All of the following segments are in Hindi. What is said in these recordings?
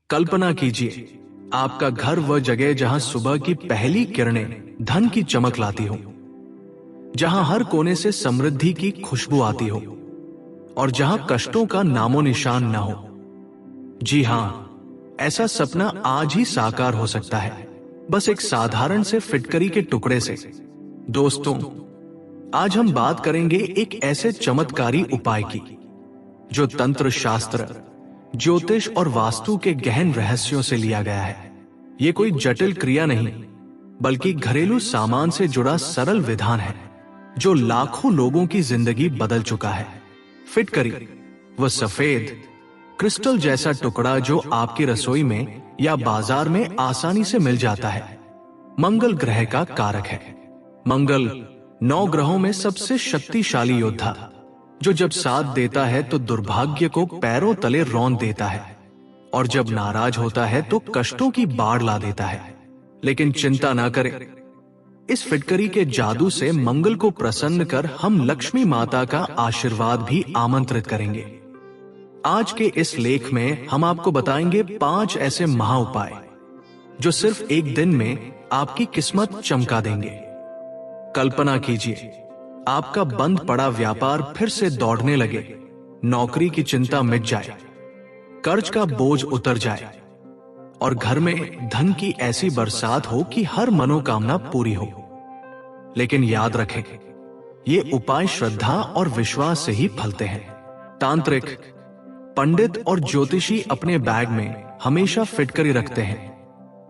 कल्पना कीजिए, आपका घर वह जगह जहां सुबह की पहली किरणें धन की चमक लाती हो, जहां हर कोने से समृद्धि की खुशबू आती हो और जहां कष्टों का नामो निशान न हो। जी हां, ऐसा सपना आज ही साकार हो सकता है, बस एक साधारण से फिटकरी के टुकड़े से। दोस्तों, आज हम बात करेंगे एक ऐसे चमत्कारी उपाय की जो तंत्र शास्त्र, ज्योतिष और वास्तु के गहन रहस्यों से लिया गया है। ये कोई जटिल क्रिया नहीं, बल्कि घरेलू सामान से जुड़ा सरल विधान है जो लाखों लोगों की जिंदगी बदल चुका है। फिटकरी, वह सफेद क्रिस्टल जैसा टुकड़ा जो आपकी रसोई में या बाजार में आसानी से मिल जाता है, मंगल ग्रह का कारक है। मंगल 9 ग्रहों में सबसे शक्तिशाली योद्धा, जो जब साथ देता है तो दुर्भाग्य को पैरों तले रौंद देता है और जब नाराज होता है तो कष्टों की बाढ़ ला देता है। लेकिन चिंता ना करें, इस फिटकरी के जादू से मंगल को प्रसन्न कर हम लक्ष्मी माता का आशीर्वाद भी आमंत्रित करेंगे। आज के इस लेख में हम आपको बताएंगे 5 ऐसे महा उपाय जो सिर्फ एक दिन में आपकी किस्मत चमका देंगे। कल्पना कीजिए, आपका बंद पड़ा व्यापार फिर से दौड़ने लगे, नौकरी की चिंता मिट जाए, कर्ज का बोझ उतर जाए और घर में धन की ऐसी बरसात हो कि हर मनोकामना पूरी हो। लेकिन याद रखें, ये उपाय श्रद्धा और विश्वास से ही फलते हैं। तांत्रिक, पंडित और ज्योतिषी अपने बैग में हमेशा फिटकरी रखते हैं,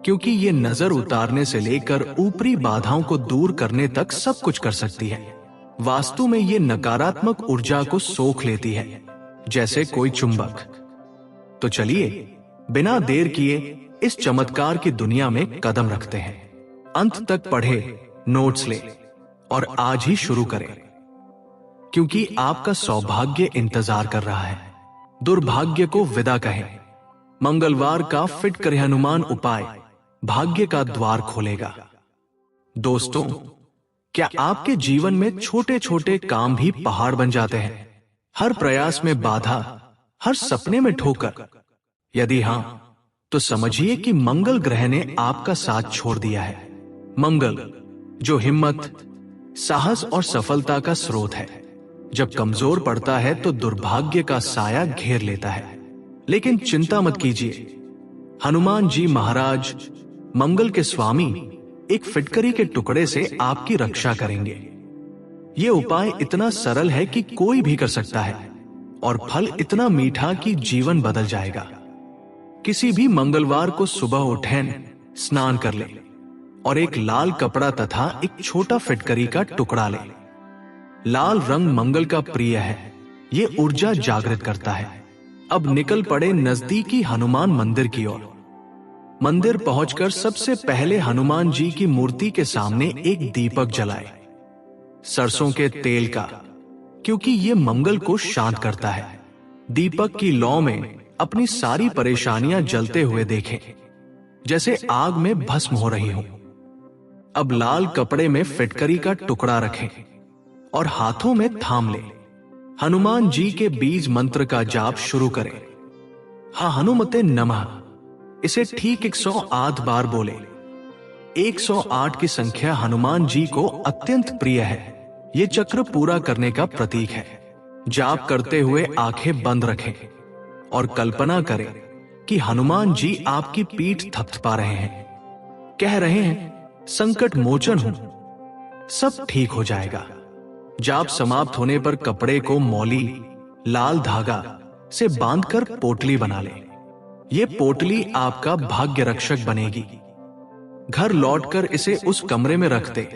क्योंकि ये नजर उतारने से लेकर ऊपरी बाधाओं को दूर करने तक सब कुछ कर सकती है। वास्तु में ये नकारात्मक ऊर्जा को सोख लेती है, जैसे कोई चुंबक। तो चलिए, बिना देर किए इस चमत्कार की दुनिया में कदम रखते हैं। अंत तक पढ़े, नोट्स ले और आज ही शुरू करें, क्योंकि आपका सौभाग्य इंतजार कर रहा है। दुर्भाग्य को विदा कहें। मंगलवार का फिटकरी हनुमान उपाय भाग्य का द्वार खोलेगा। दोस्तों, क्या आपके जीवन में छोटे छोटे काम भी पहाड़ बन जाते हैं? हर प्रयास में बाधा, हर सपने में ठोकर? यदि हां, तो समझिए कि मंगल ग्रह ने आपका साथ छोड़ दिया है। मंगल, जो हिम्मत, साहस और सफलता का स्रोत है, जब कमजोर पड़ता है तो दुर्भाग्य का साया घेर लेता है। लेकिन चिंता मत कीजिए, हनुमान जी महाराज, मंगल के स्वामी, एक फिटकरी के टुकड़े से आपकी रक्षा करेंगे। यह उपाय इतना सरल है कि कोई भी कर सकता है और फल इतना मीठा कि जीवन बदल जाएगा। किसी भी मंगलवार को सुबह उठें, स्नान कर ले और एक लाल कपड़ा तथा एक छोटा फिटकरी का टुकड़ा ले। लाल रंग मंगल का प्रिय है, ये ऊर्जा जागृत करता है। अब निकल पड़े नजदीकी हनुमान मंदिर की ओर। मंदिर पहुंचकर सबसे पहले हनुमान जी की मूर्ति के सामने एक दीपक जलाए, सरसों के तेल का, क्योंकि ये मंगल को शांत करता है। दीपक की लौ में अपनी सारी परेशानियां जलते हुए देखें, जैसे आग में भस्म हो रही हो। अब लाल कपड़े में फिटकरी का टुकड़ा रखें और हाथों में थाम ले। हनुमान जी के बीज मंत्र का जाप शुरू करें। हा हनुमते नमः, इसे ठीक 108 बार बोले। 108 की संख्या हनुमान जी को अत्यंत प्रिय है। ये चक्र पूरा करने का प्रतीक है। जाप करते हुए आंखें बंद रखें और कल्पना करें कि हनुमान जी आपकी पीठ थपथपा रहे हैं, कह रहे हैं, संकट मोचन हूं, सब ठीक हो जाएगा। जाप समाप्त होने पर कपड़े को मौली लाल धागा से बांधकर पोटली बना ले। ये पोटली आपका भाग्य रक्षक बनेगी। घर लौटकर इसे उस कमरे में रख दे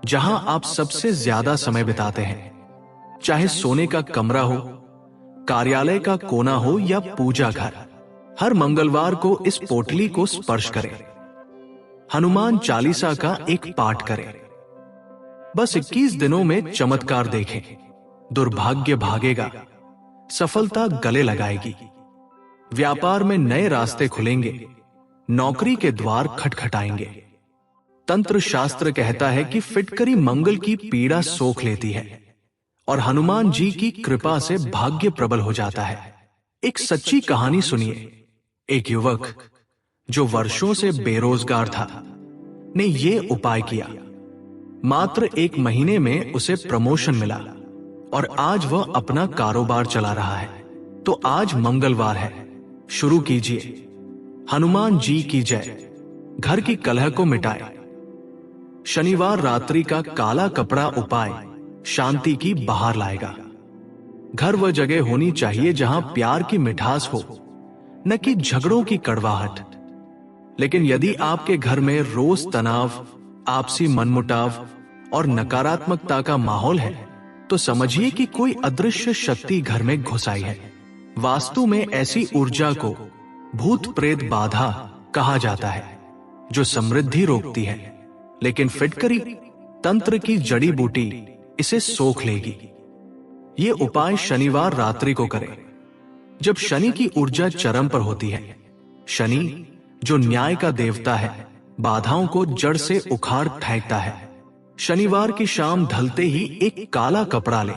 जहां आप सबसे ज्यादा समय बिताते हैं, चाहे सोने का कमरा हो, कार्यालय का कोना हो या पूजा घर। हर मंगलवार को इस पोटली को स्पर्श करें। हनुमान चालीसा का एक पाठ करें। बस 21 दिनों में चमत्कार देखें। दुर्भाग्य भागेगा, सफलता गले लगाएगी, व्यापार में नए रास्ते खुलेंगे, नौकरी के द्वार खटखटाएंगे। तंत्र शास्त्र कहता है कि फिटकरी मंगल की पीड़ा सोख लेती है और हनुमान जी की कृपा से भाग्य प्रबल हो जाता है। एक सच्ची कहानी सुनिए। एक युवक जो वर्षों से बेरोजगार था ने ये उपाय किया। मात्र 1 महीने में उसे प्रमोशन मिला और आज वह अपना कारोबार चला रहा है। तो आज मंगलवार है, शुरू कीजिए। हनुमान जी की जय। घर की कलह को मिटाए। शनिवार रात्रि का काला कपड़ा उपाय शांति की बहार लाएगा। घर वह जगह होनी चाहिए जहां प्यार की मिठास हो, न कि झगड़ों की कड़वाहट। लेकिन यदि आपके घर में रोज तनाव, आपसी मनमुटाव और नकारात्मकता का माहौल है, तो समझिए कि कोई अदृश्य शक्ति घर में घुस आई है। वास्तु में ऐसी ऊर्जा को भूत प्रेत बाधा कहा जाता है, जो समृद्धि रोकती है। लेकिन फिटकरी तंत्र की जड़ी बूटी इसे सोख लेगी। ये उपाय शनिवार रात्रि को करें, जब शनि की ऊर्जा चरम पर होती है। शनि जो न्याय का देवता है, बाधाओं को जड़ से उखाड़ फेंकता है। शनिवार की शाम ढलते ही एक काला कपड़ा ले।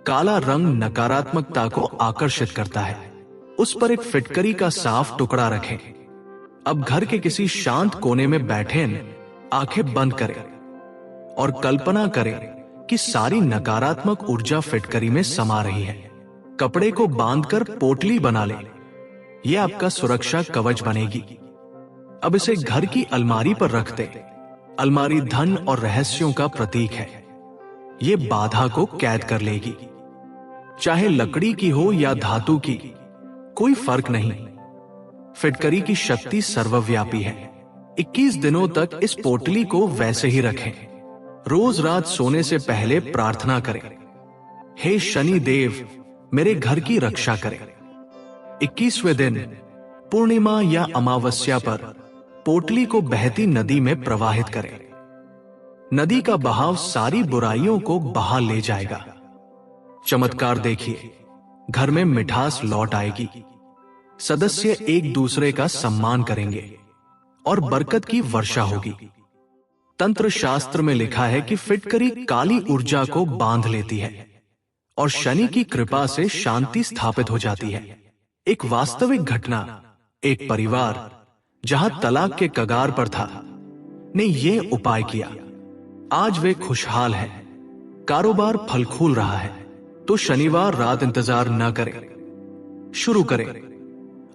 काला रंग नकारात्मकता को आकर्षित करता है। उस पर एक फिटकरी का साफ टुकड़ा रखें। अब घर के किसी शांत कोने में बैठे, आंखें बंद करें और कल्पना करें कि सारी नकारात्मक ऊर्जा फिटकरी में समा रही है। कपड़े को बांधकर पोटली बना ले। यह आपका सुरक्षा कवच बनेगी। अब इसे घर की अलमारी पर रख दे। अलमारी धन और रहस्यों का प्रतीक है। यह बाधा को कैद कर लेगी। चाहे लकड़ी की हो या धातु की, कोई फर्क नहीं। फिटकरी की शक्ति सर्वव्यापी है। 21 दिनों तक इस पोटली को वैसे ही रखें। रोज रात सोने से पहले प्रार्थना करें, हे शनि देव मेरे घर की रक्षा करें। 21वें दिन पूर्णिमा या अमावस्या पर पोटली को बहती नदी में प्रवाहित करें। नदी का बहाव सारी बुराइयों को बहा ले जाएगा। चमत्कार देखिए, घर में मिठास लौट आएगी। सदस्य एक दूसरे का सम्मान करेंगे और बरकत की वर्षा होगी। तंत्र शास्त्र में लिखा है कि फिटकरी काली ऊर्जा को बांध लेती है और शनि की कृपा से शांति स्थापित हो जाती है। एक वास्तविक घटना, एक परिवार जहां तलाक के कगार पर था, ने यह उपाय किया। आज वे खुशहाल हैं, कारोबार फल फूल रहा है। तो शनिवार रात इंतजार न करें, शुरू करें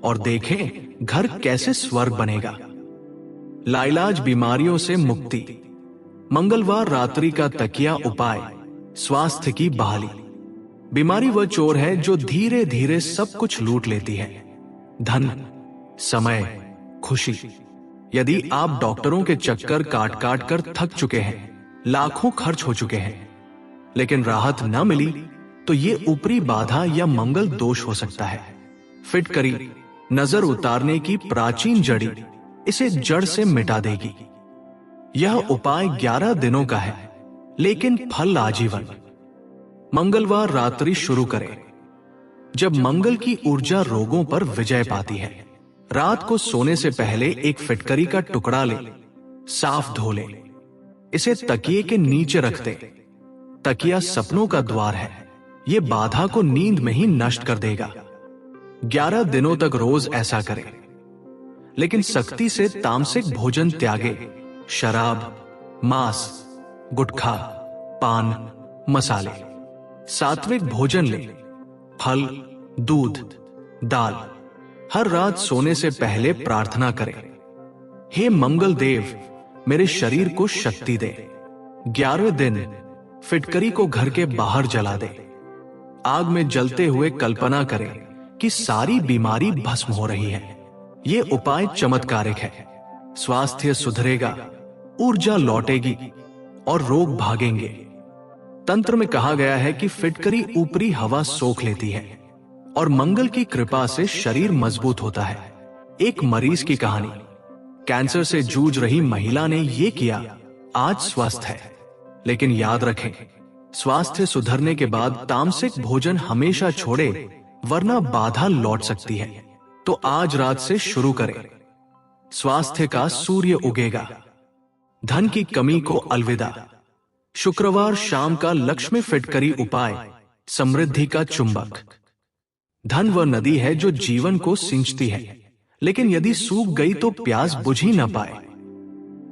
और देखें घर कैसे स्वर्ग बनेगा। लाइलाज बीमारियों से मुक्ति। मंगलवार रात्रि का तकिया उपाय स्वास्थ्य की बहाली। बीमारी वह चोर है जो धीरे धीरे सब कुछ लूट लेती है, धन, समय, खुशी। यदि आप डॉक्टरों के चक्कर काट काट कर थक चुके हैं, लाखों खर्च हो चुके हैं, लेकिन राहत न मिली, तो ये ऊपरी बाधा या मंगल दोष हो सकता है। फिटकरी नजर उतारने की प्राचीन जड़ी इसे जड़ से मिटा देगी। यह उपाय 11 दिनों का है, लेकिन फल आजीवन। मंगलवार रात्रि शुरू करें, जब मंगल की ऊर्जा रोगों पर विजय पाती है। रात को सोने से पहले एक फिटकरी का टुकड़ा ले, साफ धो ले। इसे तकिए के नीचे रख दे। तकिया सपनों का द्वार है, यह बाधा को नींद में ही नष्ट कर देगा। 11 दिनों तक रोज ऐसा करें, लेकिन सख्ती से तामसिक भोजन त्यागे। शराब, मांस, गुटखा, पान, मसाले। सात्विक भोजन ले, फल, दूध, दाल। हर रात सोने से पहले प्रार्थना करें, हे मंगल देव मेरे शरीर को शक्ति दे। 11वें दिन फिटकरी को घर के बाहर जला दे। आग में जलते हुए कल्पना करें कि सारी बीमारी भस्म हो रही है। यह उपाय चमत्कारिक है। स्वास्थ्य सुधरेगा, ऊर्जा लौटेगी और रोग भागेंगे। तंत्र में कहा गया है कि फिटकरी ऊपरी हवा सोख लेती है और मंगल की कृपा से शरीर मजबूत होता है। एक मरीज की कहानी। कैंसर से जूझ रही महिला ने यह किया, आज स्वस्थ है। लेकिन याद रखें, स्वास्थ्य सुधरने के बाद तामसिक भोजन हमेशा छोड़े, वरना बाधा लौट सकती है। तो आज रात से शुरू करें। स्वास्थ्य का सूर्य उगेगा। धन की कमी को अलविदा। शुक्रवार शाम का लक्ष्मी फिटकरी उपाय समृद्धि का चुंबक। धन वह नदी है जो जीवन को सिंचती है, लेकिन यदि सूख गई तो प्यास बुझ ही न पाए।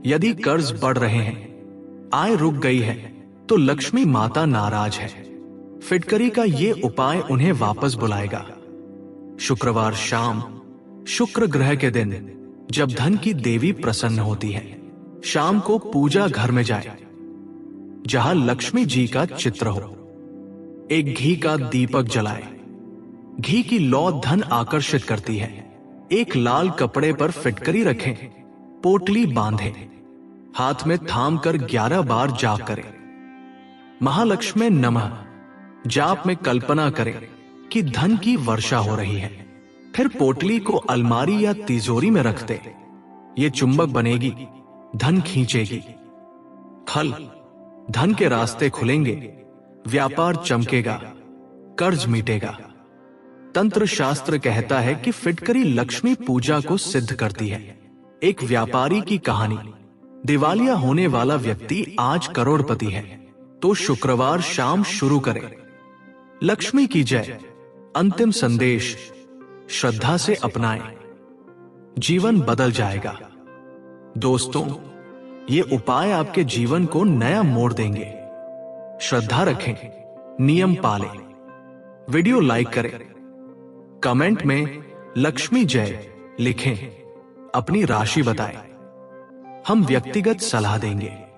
यदि कर्ज बढ़ रहे हैं, आय रुक गई है, तो लक्ष्मी माता नाराज है। फिटकरी का ये उपाय उन्हें वापस बुलाएगा। शुक्रवार शाम, शुक्र ग्रह के दिन, जब धन की देवी प्रसन्न होती है, शाम को पूजा घर में जाए जहां लक्ष्मी जी का चित्र हो। एक घी का दीपक जलाए। घी की लौ धन आकर्षित करती है। एक लाल कपड़े पर फिटकरी रखें, पोटली बांधे, हाथ में थाम कर 11 बार जाप करें। महालक्ष्मी नमः जाप में कल्पना करें कि धन की वर्षा हो रही है। फिर पोटली को अलमारी या तिजोरी में रख दे। ये चुंबक बनेगी, धन खींचेगी। फल, धन के रास्ते खुलेंगे, व्यापार चमकेगा, कर्ज मिटेगा। तंत्र शास्त्र कहता है कि फिटकरी लक्ष्मी पूजा को सिद्ध करती है। एक व्यापारी की कहानी। दिवालिया होने वाला व्यक्ति आज करोड़पति है, तो शुक्रवार शाम शुरू करें। लक्ष्मी की जय। अंतिम संदेश, श्रद्धा से अपनाएं, जीवन बदल जाएगा। दोस्तों, ये उपाय आपके जीवन को नया मोड़ देंगे। श्रद्धा रखें, नियम पालें, वीडियो लाइक करें, कमेंट में लक्ष्मी जय लिखें, अपनी राशि बताएं। हम व्यक्तिगत सलाह देंगे।